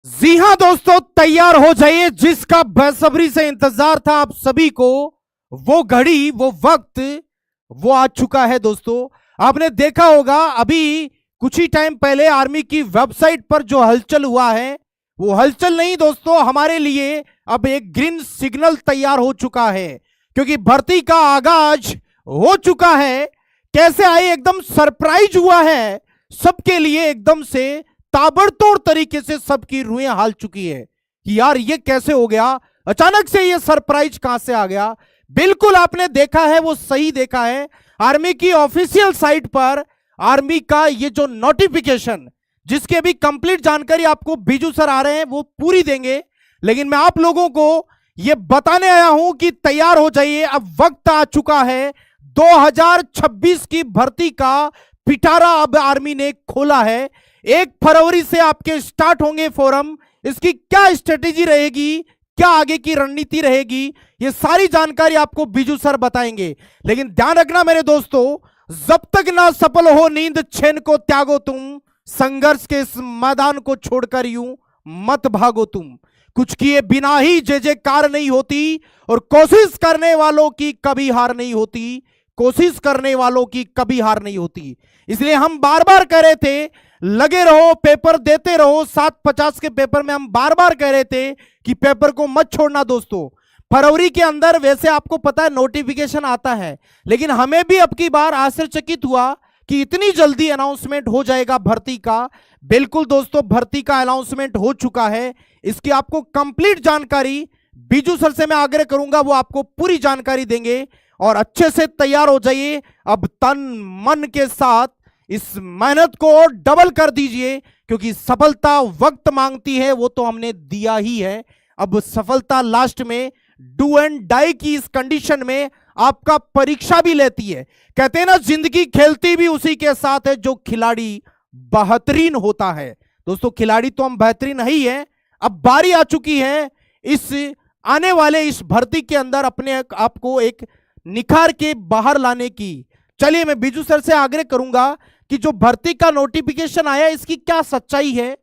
जी हां दोस्तों, तैयार हो जाइए। जिसका बेसब्री से इंतजार था आप सभी को, वो घड़ी, वो वक्त, वो आ चुका है दोस्तों। आपने देखा होगा अभी कुछ ही टाइम पहले आर्मी की वेबसाइट पर जो हलचल हुआ है, वो हलचल नहीं दोस्तों, हमारे लिए अब एक ग्रीन सिग्नल तैयार हो चुका है, क्योंकि भर्ती का आगाज हो चुका है। कैसे आए, एकदम सरप्राइज हुआ है सबके लिए। एकदम से ताबड़तोड़ तरीके से सबकी रुएं हाल चुकी है कि यार ये कैसे हो गया, अचानक से ये सरप्राइज कहां से आ गया। बिल्कुल आपने देखा है, वो सही देखा है। आर्मी की ऑफिशियल साइट पर आर्मी का ये जो नोटिफिकेशन, जिसकी अभी कंप्लीट जानकारी आपको बीजू सर आ रहे हैं, वो पूरी देंगे। लेकिन मैं आप लोगों को ये बताने आया हूं कि तैयार हो जाइए, अब वक्त आ चुका है। 2026 की भर्ती का पिटारा अब आर्मी ने खोला है। 1 फरवरी से आपके स्टार्ट होंगे फॉरम। इसकी क्या स्ट्रेटेजी रहेगी, क्या आगे की रणनीति रहेगी, ये सारी जानकारी आपको बीजू सर बताएंगे। लेकिन ध्यान रखना मेरे दोस्तों, जब तक ना सफल हो नींद छेन को त्यागो तुम, संघर्ष के इस मैदान को छोड़कर यूं मत भागो तुम। कुछ किए बिना ही जय जयकार नहीं होती, और कोशिश करने वालों की कभी हार नहीं होती। कोशिश करने वालों की कभी हार नहीं होती। इसलिए हम बार बार कह रहे थे, लगे रहो, पेपर देते रहो। 750 के पेपर में हम बार बार कह रहे थे कि पेपर को मत छोड़ना दोस्तों। फरवरी के अंदर वैसे आपको पता है नोटिफिकेशन आता है, लेकिन हमें भी अब की बार आश्चर्यचकित हुआ कि इतनी जल्दी अनाउंसमेंट हो जाएगा भर्ती का। बिल्कुल दोस्तों, भर्ती का अनाउंसमेंट हो चुका है। इसकी आपको कंप्लीट जानकारी बीजू सर से मैं आग्रह करूंगा, वो आपको पूरी जानकारी देंगे। और अच्छे से तैयार हो जाइए, अब तन मन के साथ इस मेहनत को और डबल कर दीजिए, क्योंकि सफलता वक्त मांगती है, वो तो हमने दिया ही है। अब सफलता लास्ट में डू एंड डाई की इस कंडीशन में आपका परीक्षा भी लेती है। कहते हैं ना, जिंदगी खेलती भी उसी के साथ है जो खिलाड़ी बेहतरीन होता है। दोस्तों, खिलाड़ी तो हम बेहतरीन ही हैं। अब बारी आ चुकी है इस आने वाले इस भर्ती के अंदर अपने आपको एक निखार के बाहर लाने की। चलिए, मैं बीजू सर से आग्रह करूंगा कि जो भर्ती का नोटिफिकेशन आया, इसकी क्या सच्चाई है,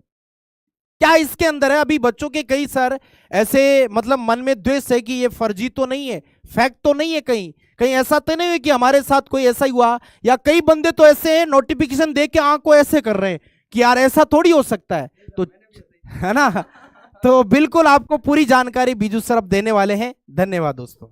क्या इसके अंदर है। अभी बच्चों के कई सर ऐसे मतलब मन में द्वेष है कि ये फर्जी तो नहीं है, फैक्ट तो नहीं है, कहीं कहीं ऐसा तो नहीं है कि हमारे साथ कोई ऐसा ही हुआ। या कई बंदे तो ऐसे नोटिफिकेशन देख के आंख को ऐसे कर रहे हैं कि यार ऐसा थोड़ी हो सकता है, तो है ना। तो बिल्कुल आपको पूरी जानकारी बीजू सर अब देने वाले हैं। धन्यवाद दोस्तों।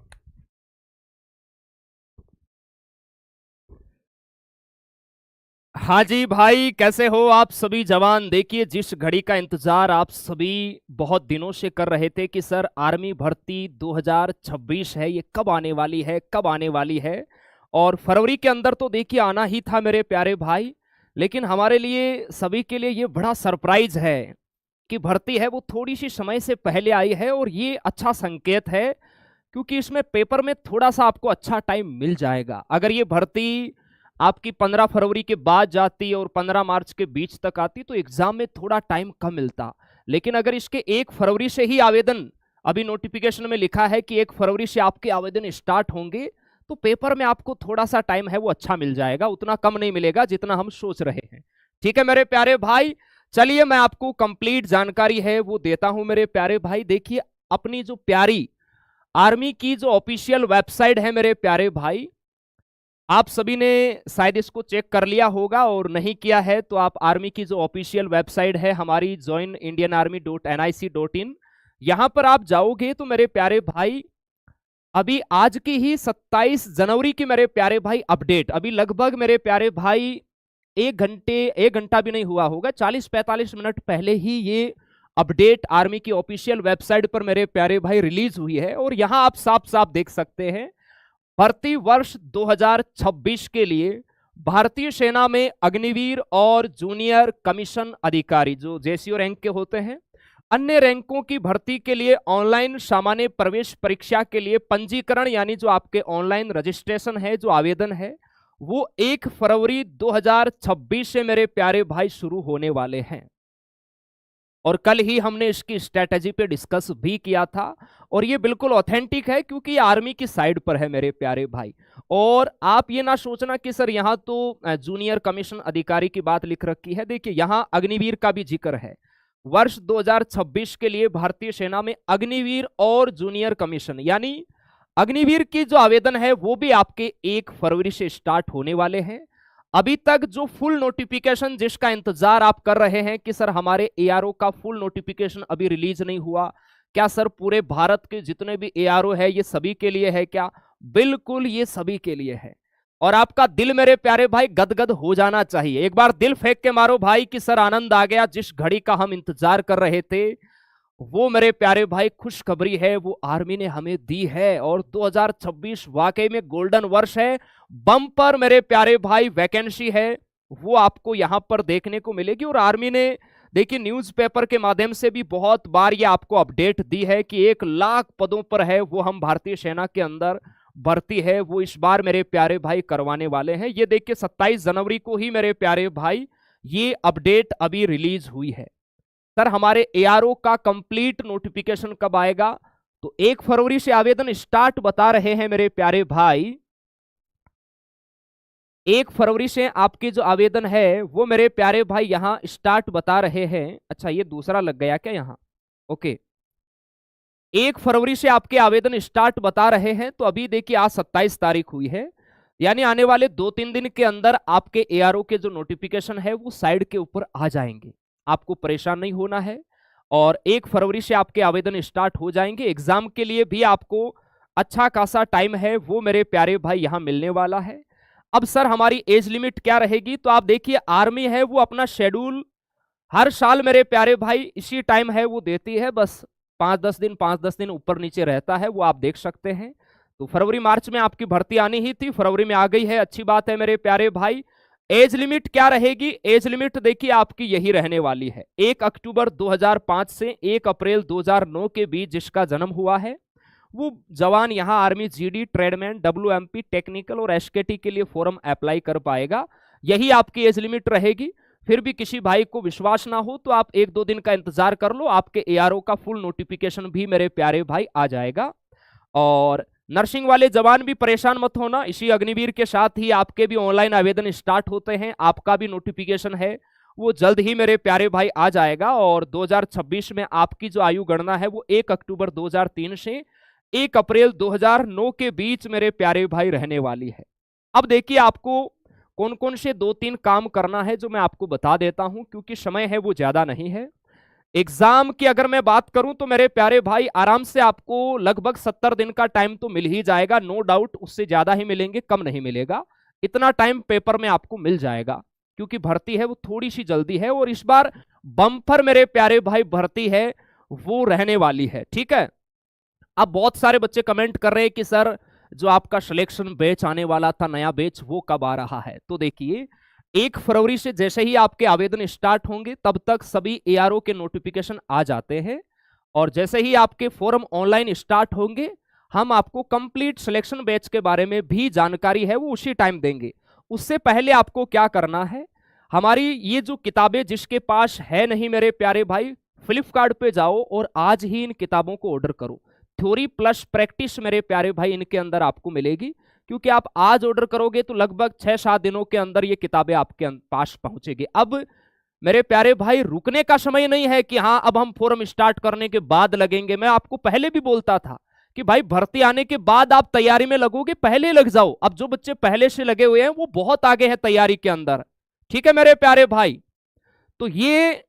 हाँ जी भाई, कैसे हो आप सभी जवान। देखिए, जिस घड़ी का इंतजार आप सभी बहुत दिनों से कर रहे थे कि सर आर्मी भर्ती 2026 है, ये कब आने वाली है, कब आने वाली है। और फरवरी के अंदर तो देखिए आना ही था मेरे प्यारे भाई, लेकिन हमारे लिए सभी के लिए ये बड़ा सरप्राइज है कि भर्ती है वो थोड़ी सी समय से पहले आई है। और ये अच्छा संकेत है, क्योंकि इसमें पेपर में थोड़ा सा आपको अच्छा टाइम मिल जाएगा। अगर ये भर्ती आपकी 15 फरवरी के बाद जाती और 15 मार्च के बीच तक आती तो एग्जाम में थोड़ा टाइम कम मिलता। लेकिन अगर इसके 1 फरवरी से ही आवेदन, अभी नोटिफिकेशन में लिखा है कि 1 फरवरी से आपके आवेदन स्टार्ट होंगे, तो पेपर में आपको थोड़ा सा टाइम है वो अच्छा मिल जाएगा, उतना कम नहीं मिलेगा जितना हम सोच रहे हैं। ठीक है मेरे प्यारे भाई, चलिए मैं आपको कंप्लीट जानकारी है वो देता हूं मेरे प्यारे भाई। देखिए, अपनी जो प्यारी आर्मी की जो ऑफिशियल वेबसाइट है मेरे प्यारे भाई, आप सभी ने शायद इसको चेक कर लिया होगा, और नहीं किया है तो आप आर्मी की जो ऑफिशियल वेबसाइट है हमारी joinindianarmy.nic.in, यहां पर आप जाओगे तो मेरे प्यारे भाई अभी आज की ही 27 जनवरी की मेरे प्यारे भाई अपडेट, अभी लगभग मेरे प्यारे भाई 1 घंटा भी नहीं हुआ होगा, 40-45 मिनट पहले ही ये अपडेट आर्मी की ऑफिशियल वेबसाइट पर मेरे प्यारे भाई रिलीज हुई है। और यहां आप साफ साफ देख सकते हैं, भर्ती वर्ष 2026 के लिए भारतीय सेना में अग्निवीर और जूनियर कमीशन अधिकारी जो जेसीओ रैंक के होते हैं, अन्य रैंकों की भर्ती के लिए ऑनलाइन सामान्य प्रवेश परीक्षा के लिए पंजीकरण, यानी जो आपके ऑनलाइन रजिस्ट्रेशन है, जो आवेदन है, वो 1 फरवरी 2026 से मेरे प्यारे भाई शुरू होने वाले हैं। और कल ही हमने इसकी स्ट्रेटेजी पे डिस्कस भी किया था, और ये बिल्कुल ऑथेंटिक है क्योंकि ये आर्मी की साइड पर है मेरे प्यारे भाई। और आप ये ना सोचना कि सर यहाँ तो जूनियर कमीशन अधिकारी की बात लिख रखी है, देखिए यहाँ अग्निवीर का भी जिक्र है। वर्ष 2026 के लिए भारतीय सेना में अग्निवीर और जूनियर कमीशन यानी अग्निवीर की जो आवेदन है वो भी आपके 1 फरवरी से स्टार्ट होने वाले हैं। अभी तक जो फुल नोटिफिकेशन जिसका इंतजार आप कर रहे हैं कि सर हमारे एआरओ का फुल नोटिफिकेशन अभी रिलीज नहीं हुआ, क्या सर पूरे भारत के जितने भी एआरओ है ये सभी के लिए है क्या? बिल्कुल ये सभी के लिए है। और आपका दिल मेरे प्यारे भाई गदगद हो जाना चाहिए। एक बार दिल फेंक के मारो भाई कि सर आनंद आ गया, जिस घड़ी का हम इंतजार कर रहे थे वो मेरे प्यारे भाई खुशखबरी है, वो आर्मी ने हमें दी है। और 2026 वाकई में गोल्डन वर्ष है, बम्पर मेरे प्यारे भाई वैकेंसी है वो आपको यहां पर देखने को मिलेगी। और आर्मी ने देखिए न्यूज़पेपर के माध्यम से भी बहुत बार ये आपको अपडेट दी है कि 1 लाख पदों पर है वो हम भारतीय सेना के अंदर भर्ती है वो इस बार मेरे प्यारे भाई करवाने वाले हैं। ये देखिए 27 जनवरी को ही मेरे प्यारे भाई ये अपडेट अभी रिलीज हुई है। सर हमारे एआरओ का कंप्लीट नोटिफिकेशन कब आएगा? तो 1 फरवरी से आवेदन स्टार्ट बता रहे हैं मेरे प्यारे भाई। 1 फरवरी से आपके जो आवेदन है वो मेरे प्यारे भाई यहां स्टार्ट बता रहे हैं। अच्छा ये दूसरा लग गया क्या यहां? ओके 1 फरवरी से आपके आवेदन स्टार्ट बता रहे हैं। तो अभी देखिए आज 27 तारीख हुई है, यानी आने वाले 2-3 दिन के अंदर आपके एआरओ के जो नोटिफिकेशन है वो साइड के ऊपर आ जाएंगे, आपको परेशान नहीं होना है। और 1 फरवरी से आपके आवेदन स्टार्ट हो जाएंगे। एग्जाम के लिए भी आपको अच्छा खासा टाइम है वो मेरे प्यारे भाई यहां मिलने वाला है। अब सर हमारी एज लिमिट क्या रहेगी? तो आप देखिए आर्मी है वो अपना शेड्यूल हर साल मेरे प्यारे भाई इसी टाइम है वो देती है, बस 5-10 दिन ऊपर नीचे रहता है, वो आप देख सकते हैं। तो फरवरी मार्च में आपकी भर्ती आनी ही थी, फरवरी में आ गई है, अच्छी बात है मेरे प्यारे भाई। एज लिमिट क्या रहेगी? एज लिमिट देखिए आपकी यही रहने वाली है, 1 अक्टूबर 2005 से 1 अप्रैल 2009 के बीच जिसका जन्म हुआ है वो जवान यहां आर्मी जीडी, ट्रेडमैन, डब्ल्यूएमपी, टेक्निकल और एसकेटी के लिए फॉर्म अप्लाई कर पाएगा। यही आपकी एज लिमिट रहेगी। फिर भी किसी भाई को विश्वास ना हो तो आप 1-2 दिन का इंतजार कर लो, आपके एआरओ का फुल नोटिफिकेशन भी मेरे प्यारे भाई आ जाएगा। और नर्सिंग वाले जवान भी परेशान मत होना, इसी अग्निवीर के साथ ही आपके भी ऑनलाइन आवेदन स्टार्ट होते हैं, आपका भी नोटिफिकेशन है वो जल्द ही मेरे प्यारे भाई आ जाएगा। और 2026 में आपकी जो आयु गणना है वो 1 अक्टूबर 2003 से 1 अप्रैल 2009 के बीच मेरे प्यारे भाई रहने वाली है। अब देखिए आपको कौन कौन से 2-3 काम करना है जो मैं आपको बता देता हूं, क्योंकि समय है वो ज्यादा नहीं है। एग्जाम की अगर मैं बात करूं तो मेरे प्यारे भाई आराम से आपको लगभग 70 दिन का टाइम तो मिल ही जाएगा, नो डाउट, उससे ज्यादा ही मिलेंगे, कम नहीं मिलेगा। इतना टाइम पेपर में आपको मिल जाएगा, क्योंकि भर्ती है वो थोड़ी सी जल्दी है और इस बार बम्पर मेरे प्यारे भाई भर्ती है वो रहने वाली है। ठीक है, अब बहुत सारे बच्चे कमेंट कर रहे हैं कि सर जो आपका सिलेक्शन बैच आने वाला था, नया बैच, वो कब आ रहा है? तो देखिए 1 फरवरी से जैसे ही आपके आवेदन स्टार्ट होंगे तब तक सभी एआरओ के नोटिफिकेशन आ जाते हैं, और जैसे ही आपके फॉर्म ऑनलाइन स्टार्ट होंगे हम आपको कंप्लीट सिलेक्शन बैच के बारे में भी जानकारी है वो उसी टाइम देंगे। उससे पहले आपको क्या करना है, हमारी ये जो किताबें जिसके पास है नहीं मेरे प्यारे भाई, फ्लिपकार्ट पे जाओ और आज ही इन किताबों को ऑर्डर करो। थ्योरी प्लस प्रैक्टिस मेरे प्यारे भाई इनके अंदर आपको मिलेगी, क्योंकि आप आज ऑर्डर करोगे तो लगभग 6-7 दिनों के अंदर ये किताबें आपके पास पहुंचेगी। अब मेरे प्यारे भाई रुकने का समय नहीं है कि हाँ अब हम फॉर्म स्टार्ट करने के बाद लगेंगे। मैं आपको पहले भी बोलता था कि भाई भर्ती आने के बाद आप तैयारी में लगोगे, पहले लग जाओ। अब जो बच्चे पहले से लगे हुए हैं वो बहुत आगे हैं तैयारी के अंदर। ठीक है मेरे प्यारे भाई, तो ये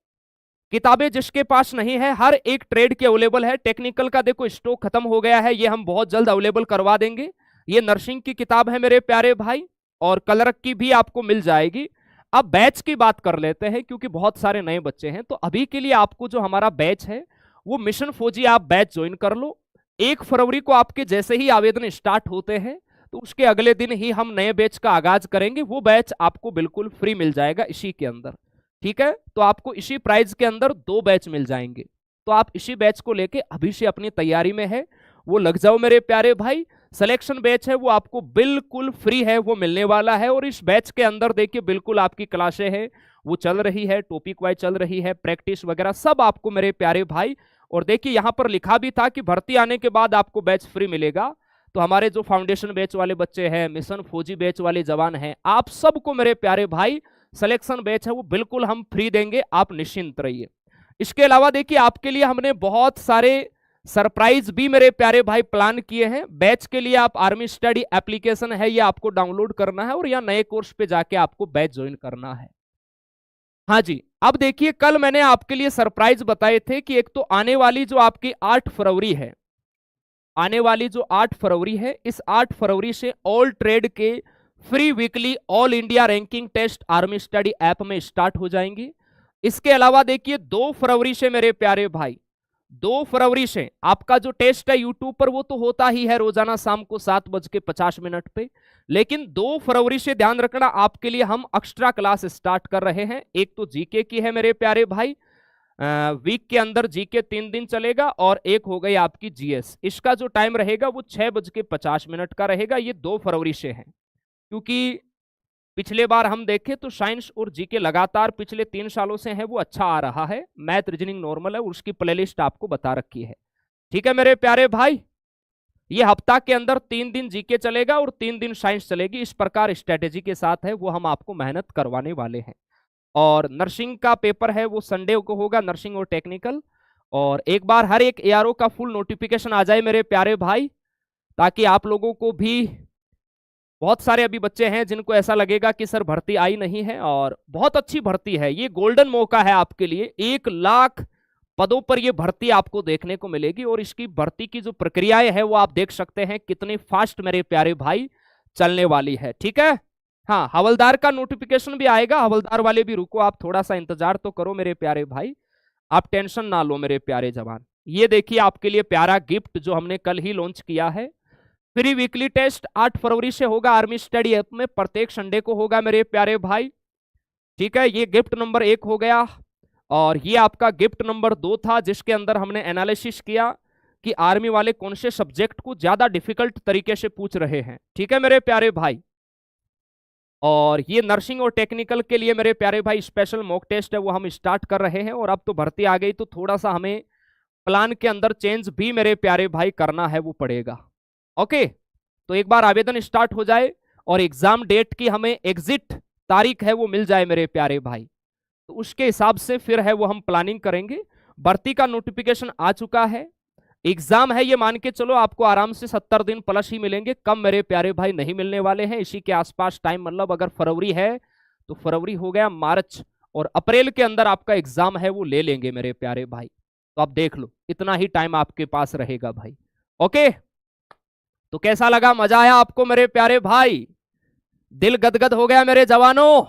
किताबें जिसके पास नहीं है हर एक ट्रेड की अवेलेबल है। टेक्निकल का देखो स्टॉक खत्म हो गया है, ये हम बहुत जल्द अवेलेबल करवा देंगे। ये नर्सिंग की किताब है मेरे प्यारे भाई, और कलर की भी आपको मिल जाएगी। अब बैच की बात कर लेते हैं, क्योंकि बहुत सारे नए बच्चे हैं। तो अभी के लिए आपको जो हमारा बैच है वो मिशन फौजी, आप बैच ज्वाइन कर लो। 1 फरवरी को आपके जैसे ही आवेदन स्टार्ट होते हैं तो उसके अगले दिन ही हम नए बैच का आगाज करेंगे। वो बैच आपको बिल्कुल फ्री मिल जाएगा इसी के अंदर। ठीक है, तो आपको इसी प्राइस के अंदर 2 बैच मिल जाएंगे। तो आप इसी बैच को लेके अभी से अपनी तैयारी में है वो लग जाओ मेरे प्यारे भाई। सिलेक्शन बैच है वो आपको बिल्कुल फ्री है वो मिलने वाला है, और इस बैच के अंदर देखिए बिल्कुल आपकी क्लासें हैं वो चल रही है, टॉपिक वाइज चल रही है, प्रैक्टिस वगैरह सब आपको मेरे प्यारे भाई। और देखिए यहां पर लिखा भी था कि भर्ती आने के बाद आपको बैच फ्री मिलेगा। तो हमारे जो फाउंडेशन बैच वाले बच्चे हैं, मिशन फौजी बैच वाले जवान हैं, आप सबको मेरे प्यारे भाई सिलेक्शन बैच है वो बिल्कुल हम फ्री देंगे, आप निश्चिंत रहिए। इसके अलावा देखिए आपके लिए हमने बहुत सारे सरप्राइज भी मेरे प्यारे भाई प्लान किए हैं। बैच के लिए आप आर्मी स्टडी एप्लीकेशन है, ये आपको डाउनलोड करना है और या नए कोर्स पे जाके आपको बैच ज्वाइन करना है। हाँ जी, अब देखिए कल मैंने आपके लिए सरप्राइज बताए थे कि एक तो आने वाली जो आपकी 8 फरवरी है, आने वाली जो 8 फरवरी है, इस 8 फरवरी से ऑल ट्रेड के free weekly all India ranking test army study app में स्टार्ट हो जाएंगे। इसके अलावा देखिए 2 फरवरी से मेरे प्यारे भाई, 2 फरवरी से आपका जो टेस्ट है यूट्यूब पर वो तो होता ही है रोजाना शाम को 7:50 पे, लेकिन 2 फरवरी से ध्यान रखना आपके लिए हम एक्स्ट्रा क्लास स्टार्ट कर रहे हैं। एक तो जीके की है मेरे प्यारे भाई, वीक के अंदर जीके 3 दिन चलेगा और एक हो गई आपकी जीएस। इसका जो टाइम रहेगा वो 6:50 का रहेगा। ये 2 फरवरी से है, क्योंकि पिछले बार हम देखें तो साइंस और जीके लगातार पिछले 3 सालों से है वो अच्छा आ रहा है। मैथ रीजनिंग नॉर्मल है, उसकी प्लेलिस्ट आपको बता रखी है। ठीक है मेरे प्यारे भाई, ये हफ्ता के अंदर 3 दिन जीके चलेगा और 3 दिन साइंस चलेगी। इस प्रकार स्ट्रेटेजी के साथ है वो हम आपको मेहनत करवाने वाले हैं। और नर्सिंग का पेपर है वो संडे को होगा, नर्सिंग और टेक्निकल। और एक बार हर एक एआरओ का फुल नोटिफिकेशन आ जाए मेरे प्यारे भाई, ताकि आप लोगों को भी, बहुत सारे अभी बच्चे हैं जिनको ऐसा लगेगा कि सर भर्ती आई नहीं है, और बहुत अच्छी भर्ती है। ये गोल्डन मौका है आपके लिए, 1 लाख पदों पर ये भर्ती आपको देखने को मिलेगी। और इसकी भर्ती की जो प्रक्रियाएं है वो आप देख सकते हैं कितनी फास्ट मेरे प्यारे भाई चलने वाली है। ठीक है, हाँ, हवलदार का नोटिफिकेशन भी आएगा, हवलदार वाले भी रुको, आप थोड़ा सा इंतजार तो करो मेरे प्यारे भाई, आप टेंशन ना लो मेरे प्यारे जवान। ये देखिए आपके लिए प्यारा गिफ्ट जो हमने कल ही लॉन्च किया है। फ्री वीकली टेस्ट 8 फरवरी से होगा आर्मी स्टडी ऐप में, प्रत्येक संडे को होगा मेरे प्यारे भाई। ठीक है, ये गिफ्ट नंबर 1 हो गया। और ये आपका गिफ्ट नंबर 2 था, जिसके अंदर हमने एनालिसिस किया कि आर्मी वाले कौन से सब्जेक्ट को ज्यादा डिफिकल्ट तरीके से पूछ रहे हैं। ठीक है मेरे प्यारे भाई, और ये नर्सिंग और टेक्निकल के लिए मेरे प्यारे भाई स्पेशल मॉक टेस्ट है वो हम स्टार्ट कर रहे हैं। और अब तो भर्ती आ गई तो थोड़ा सा हमें प्लान के अंदर चेंज भी मेरे प्यारे भाई करना है वो पड़ेगा। ओके, तो एक बार आवेदन स्टार्ट हो जाए और एग्जाम डेट की हमें एग्जिट तारीख है वो मिल जाए मेरे प्यारे भाई, तो उसके हिसाब से फिर है वो हम प्लानिंग करेंगे। भर्ती का नोटिफिकेशन आ चुका है, एग्जाम है ये मान के चलो आपको आराम से 70 दिन प्लस ही मिलेंगे, कम मेरे प्यारे भाई नहीं मिलने वाले हैं। इसी के आसपास टाइम, मतलब अगर फरवरी है तो फरवरी हो गया मार्च, और अप्रैल के अंदर आपका एग्जाम है वो ले लेंगे मेरे प्यारे भाई। तो आप देख लो, इतना ही टाइम आपके पास रहेगा भाई। ओके, तो कैसा लगा, मजा आया आपको मेरे प्यारे भाई? दिल गदगद हो गया मेरे जवानों?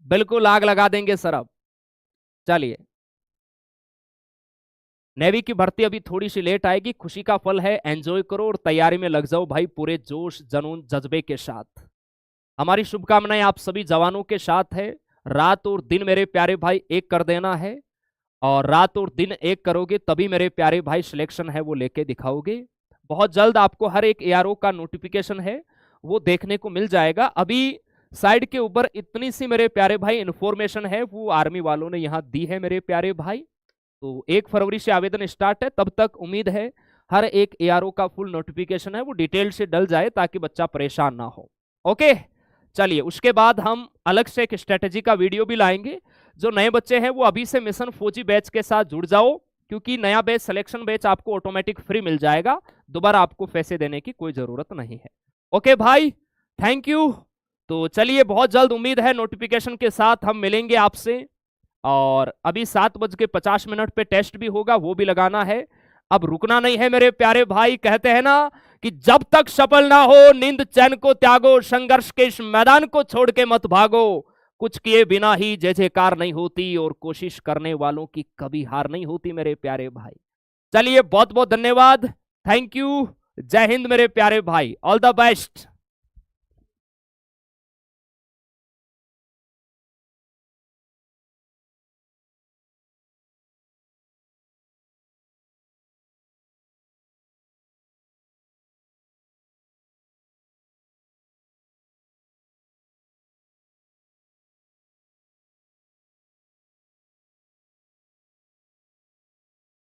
बिल्कुल आग लगा देंगे सर अब। चलिए, नेवी की भर्ती अभी थोड़ी सी लेट आएगी, खुशी का फल है, एंजॉय करो और तैयारी में लग जाओ भाई पूरे जोश जुनून जज्बे के साथ। हमारी शुभकामनाएं आप सभी जवानों के साथ है। रात और दिन मेरे प्यारे भाई एक कर देना है, और रात और दिन एक करोगे तभी मेरे प्यारे भाई सिलेक्शन है वो लेके दिखाओगे। बहुत जल्द आपको हर एक एआरओ का नोटिफिकेशन है वो देखने को मिल जाएगा। अभी साइड के ऊपर इतनी सी मेरे प्यारे भाई इंफॉर्मेशन है वो आर्मी वालों ने यहाँ दी है मेरे प्यारे भाई। तो 1 फरवरी से आवेदन स्टार्ट है, तब तक उम्मीद है हर एक एआरओ का फुल नोटिफिकेशन है वो डिटेल से डल जाए ताकि बच्चा परेशान ना हो। ओके, चलिए, उसके बाद हम अलग से एक स्ट्रेटेजी का वीडियो भी लाएंगे। जो नए बच्चे हैं वो अभी से मिशन फौजी बैच के साथ जुड़ जाओ, क्योंकि नया बैच सिलेक्शन बैच आपको ऑटोमेटिक फ्री मिल जाएगा, दोबारा आपको पैसे देने की कोई जरूरत नहीं है। ओके भाई, थैंक यू। तो चलिए, बहुत जल्द उम्मीद है नोटिफिकेशन के साथ हम मिलेंगे आपसे। और अभी 7:50 पे टेस्ट भी होगा, वो भी लगाना है। अब रुकना नहीं है मेरे प्यारे भाई, कहते हैं ना कि जब तक सफल ना हो नींद चैन को त्यागो, संघर्ष के इस मैदान को छोड़ के मत भागो, कुछ किए बिना ही जय जयकार नहीं होती, और कोशिश करने वालों की कभी हार नहीं होती मेरे प्यारे भाई। चलिए, बहुत बहुत धन्यवाद, थैंक यू, जय हिंद मेरे प्यारे भाई, ऑल द बेस्ट।